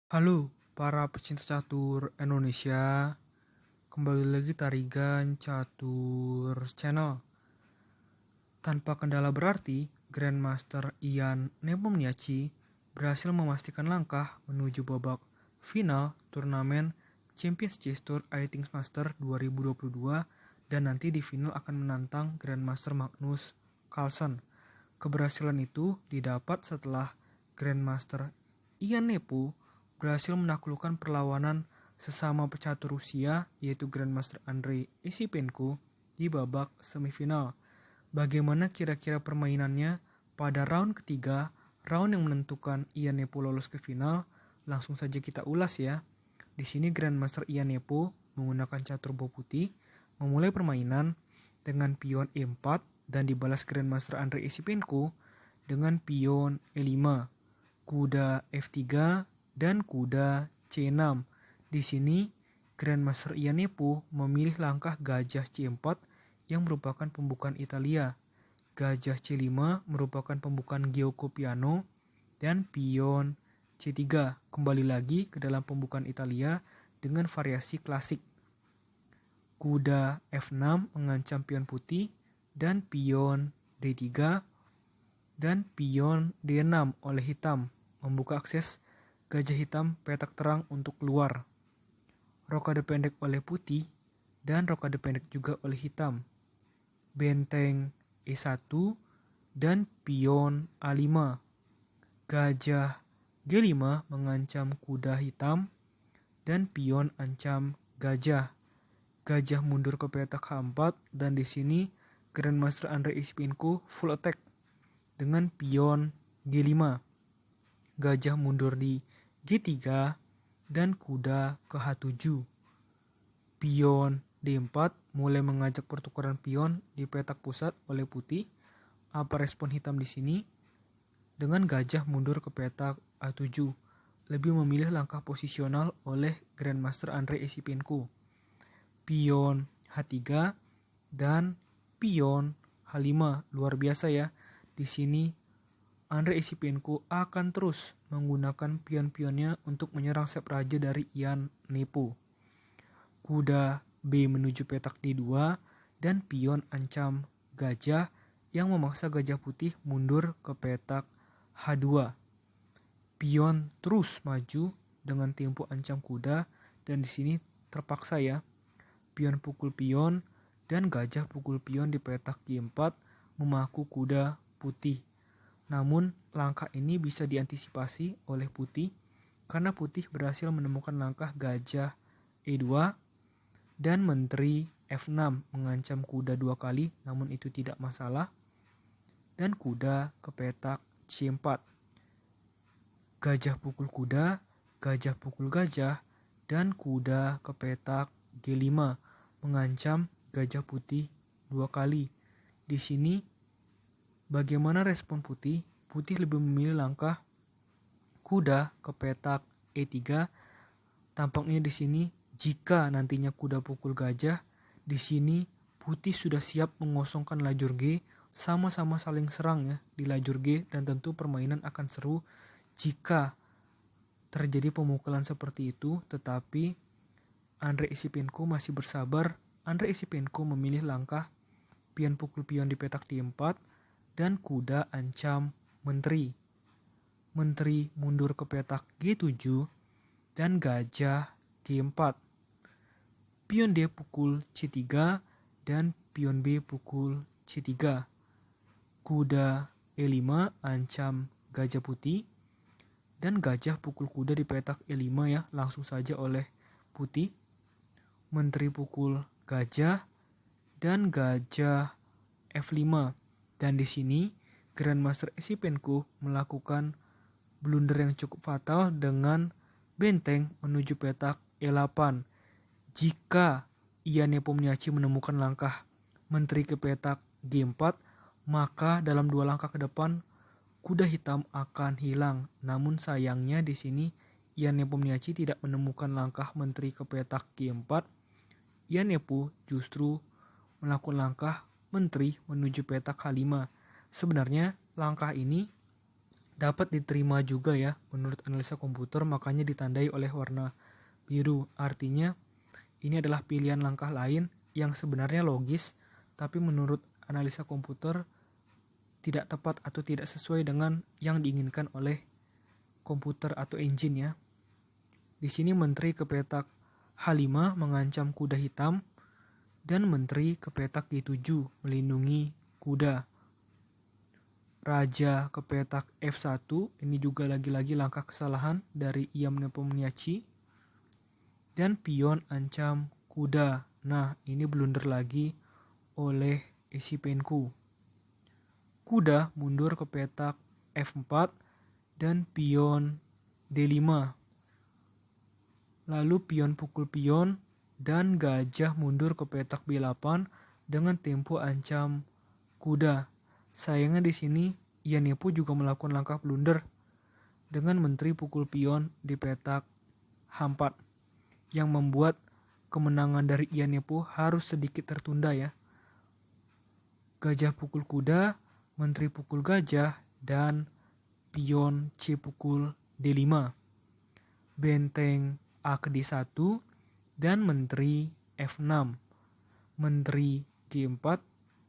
Halo para pecinta catur Indonesia, kembali lagi Tarigan Catur Channel. Tanpa kendala berarti, Grandmaster Ian Nepomniachtchi berhasil memastikan langkah menuju babak final turnamen Champions Chess Tour Aiting Master 2022 dan nanti di final akan menantang Grandmaster Magnus Carlsen. Keberhasilan itu didapat setelah Grandmaster Ian Nepo berhasil menaklukkan perlawanan sesama pecatur Rusia yaitu Grandmaster Andrei Esipenko di babak semifinal. Bagaimana kira-kira permainannya pada round ketiga, round yang menentukan Ian Nepo lolos ke final? Langsung saja kita ulas ya. Di sini Grandmaster Ian Nepo menggunakan catur bow putih memulai permainan dengan pion E4 dan dibalas Grandmaster Andrei Esipenko dengan pion E5, kuda F3 dan kuda C6. Di sini Grandmaster Ian Nepo memilih langkah gajah C4 yang merupakan pembukaan Italia. Gajah C5 merupakan pembukaan Gioco Piano dan pion C3 kembali lagi ke dalam pembukaan Italia dengan variasi klasik. Kuda F6 mengancam pion putih dan pion D3 dan pion D6 oleh hitam membuka akses gajah hitam petak terang untuk keluar. Rokade pendek oleh putih dan rokade pendek juga oleh hitam. Benteng E1 dan pion A5. Gajah G5 mengancam kuda hitam dan pion ancam gajah. Gajah mundur ke petak H4 dan di sini Grandmaster Andrei Esipenko full attack dengan pion G5. Gajah mundur di G3 dan kuda ke H7. Pion D4 mulai mengajak pertukaran pion di petak pusat oleh putih. Apa respon hitam di sini? Dengan gajah mundur ke petak A7, lebih memilih langkah posisional oleh Grandmaster Andrei Esipenko. Pion H3 dan pion H5, luar biasa ya. Di sini Andrei Esipenko akan terus menggunakan pion-pionnya untuk menyerang sep raja dari Ian Nepo. Kuda B menuju petak D2 dan pion ancam gajah yang memaksa gajah putih mundur ke petak H2. Pion terus maju dengan tempo ancam kuda dan di sini terpaksa ya. Pion pukul pion dan gajah pukul pion di petak G4 memaku kuda putih. Namun langkah ini bisa diantisipasi oleh putih karena putih berhasil menemukan langkah gajah E2 dan menteri F6 mengancam kuda 2 kali, namun itu tidak masalah. Dan kuda ke petak C4. Gajah pukul kuda, gajah pukul gajah, dan kuda ke petak G5 mengancam gajah putih 2 kali. Di sini bagaimana respon putih? Putih lebih memilih langkah kuda ke petak E3. Tampaknya di sini jika nantinya kuda pukul gajah, di sini putih sudah siap mengosongkan lajur G, sama-sama saling serang ya di lajur G dan tentu permainan akan seru jika terjadi pemukulan seperti itu, tetapi Andrei Esipenko masih bersabar. Andrei Esipenko memilih langkah pion pukul pion di petak D4 dan kuda ancam menteri. Menteri mundur ke petak G7 dan gajah G4. Pion D pukul C3 dan pion B pukul C3. Kuda E5 ancam gajah putih dan gajah pukul kuda di petak E5 ya, langsung saja oleh putih. Menteri pukul gajah dan gajah F5. Dan di sini Grandmaster Esipenko melakukan blunder yang cukup fatal dengan benteng menuju petak E8. Jika Ian Nepomniachtchi menemukan langkah menteri ke petak G4, maka dalam 2 langkah ke depan kuda hitam akan hilang. Namun sayangnya di sini Ian Nepomniachtchi tidak menemukan langkah menteri ke petak G4. Ian Nepo justru melakukan langkah menteri menuju petak H5. Sebenarnya langkah ini dapat diterima juga ya menurut analisa komputer, makanya ditandai oleh warna biru. Artinya ini adalah pilihan langkah lain yang sebenarnya logis, tapi menurut analisa komputer tidak tepat atau tidak sesuai dengan yang diinginkan oleh komputer atau engine ya. Di sini menteri ke petak H5 mengancam kuda hitam dan menteri ke petak G7 melindungi kuda. Raja ke petak F1, ini juga lagi-lagi langkah kesalahan dari Iam Nepomniachtchi. Dan pion ancam kuda. Nah, ini blunder lagi oleh Esipenko. Kuda mundur ke petak F4 dan pion D5. Lalu pion pukul pion dan gajah mundur ke petak B8 dengan tempo ancam kuda. Sayangnya di sini Ian Nepo juga melakukan langkah blunder dengan menteri pukul pion di petak H4 yang membuat kemenangan dari Ian Nepo harus sedikit tertunda ya. Gajah pukul kuda, menteri pukul gajah, dan pion C pukul D5. Benteng A ke D1 dan menteri F6. Menteri G4,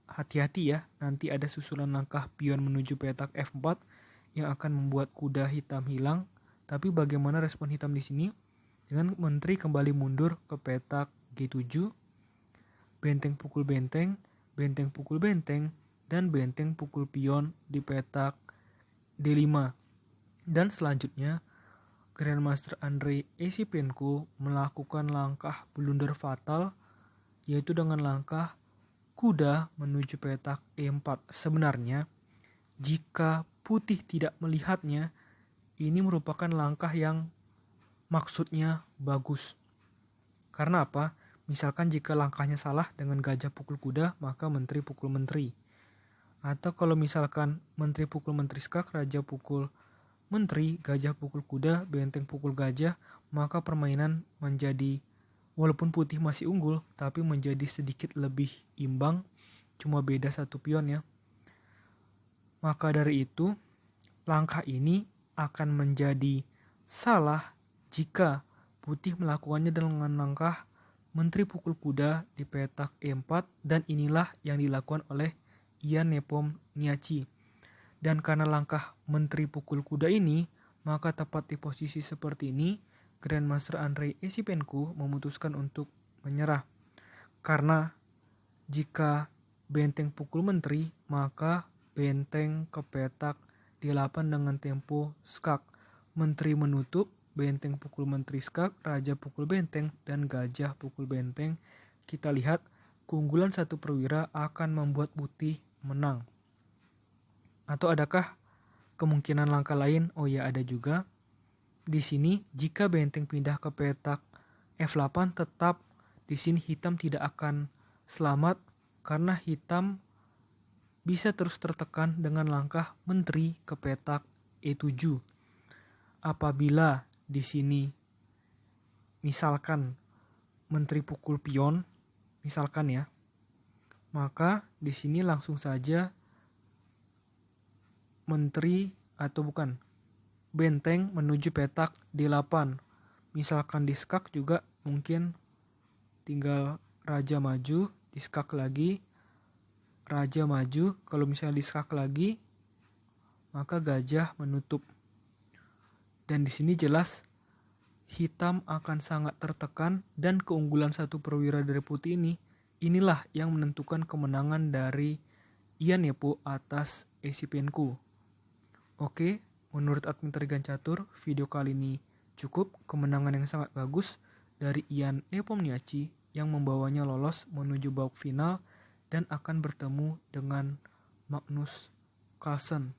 hati-hati ya, nanti ada susulan langkah pion menuju petak F4 yang akan membuat kuda hitam hilang. Tapi bagaimana respon hitam di sini? Dengan menteri kembali mundur ke petak G7, benteng pukul benteng, benteng pukul benteng, dan benteng pukul pion di petak D5. Dan selanjutnya, Grandmaster Andrei Esipenko melakukan langkah blunder fatal, yaitu dengan langkah kuda menuju petak E4. Sebenarnya, jika putih tidak melihatnya, ini merupakan langkah yang maksudnya bagus. Karena apa? Misalkan jika langkahnya salah dengan gajah pukul kuda, maka menteri pukul menteri. Atau kalau misalkan menteri pukul menteri skak, raja pukul menteri, gajah pukul kuda, benteng pukul gajah, maka permainan menjadi, walaupun putih masih unggul, tapi menjadi sedikit lebih imbang, cuma beda satu pion ya. Maka dari itu, langkah ini akan menjadi salah jika putih melakukannya dengan langkah menteri pukul kuda di petak E4, dan inilah yang dilakukan oleh Ian Nepomniachtchi. Dan karena langkah menteri pukul kuda ini, maka tepat di posisi seperti ini, Grandmaster Andrei Esipenko memutuskan untuk menyerah. Karena jika benteng pukul menteri, maka benteng ke petak D8 dengan tempo skak. Menteri menutup, benteng pukul menteri skak, raja pukul benteng, dan gajah pukul benteng. Kita lihat keunggulan satu perwira akan membuat putih menang. Atau adakah kemungkinan langkah lain? Oh ya, ada juga. Di sini jika benteng pindah ke petak F8, tetap di sini hitam tidak akan selamat karena hitam bisa terus tertekan dengan langkah menteri ke petak E7. Apabila di sini misalkan menteri pukul pion, misalkan ya, maka di sini langsung saja menteri atau bukan benteng menuju petak D8. Misalkan di skak juga mungkin tinggal raja maju, di skak lagi, raja maju. Kalau misalnya di skak lagi, maka gajah menutup. Dan di sini jelas hitam akan sangat tertekan, dan keunggulan satu perwira dari putih inilah yang menentukan kemenangan dari Ian Nepo atas Esipenko. Oke, menurut admin Trigan Catur, video kali ini cukup. Kemenangan yang sangat bagus dari Ian Nepomniachtchi yang membawanya lolos menuju babak final dan akan bertemu dengan Magnus Carlsen.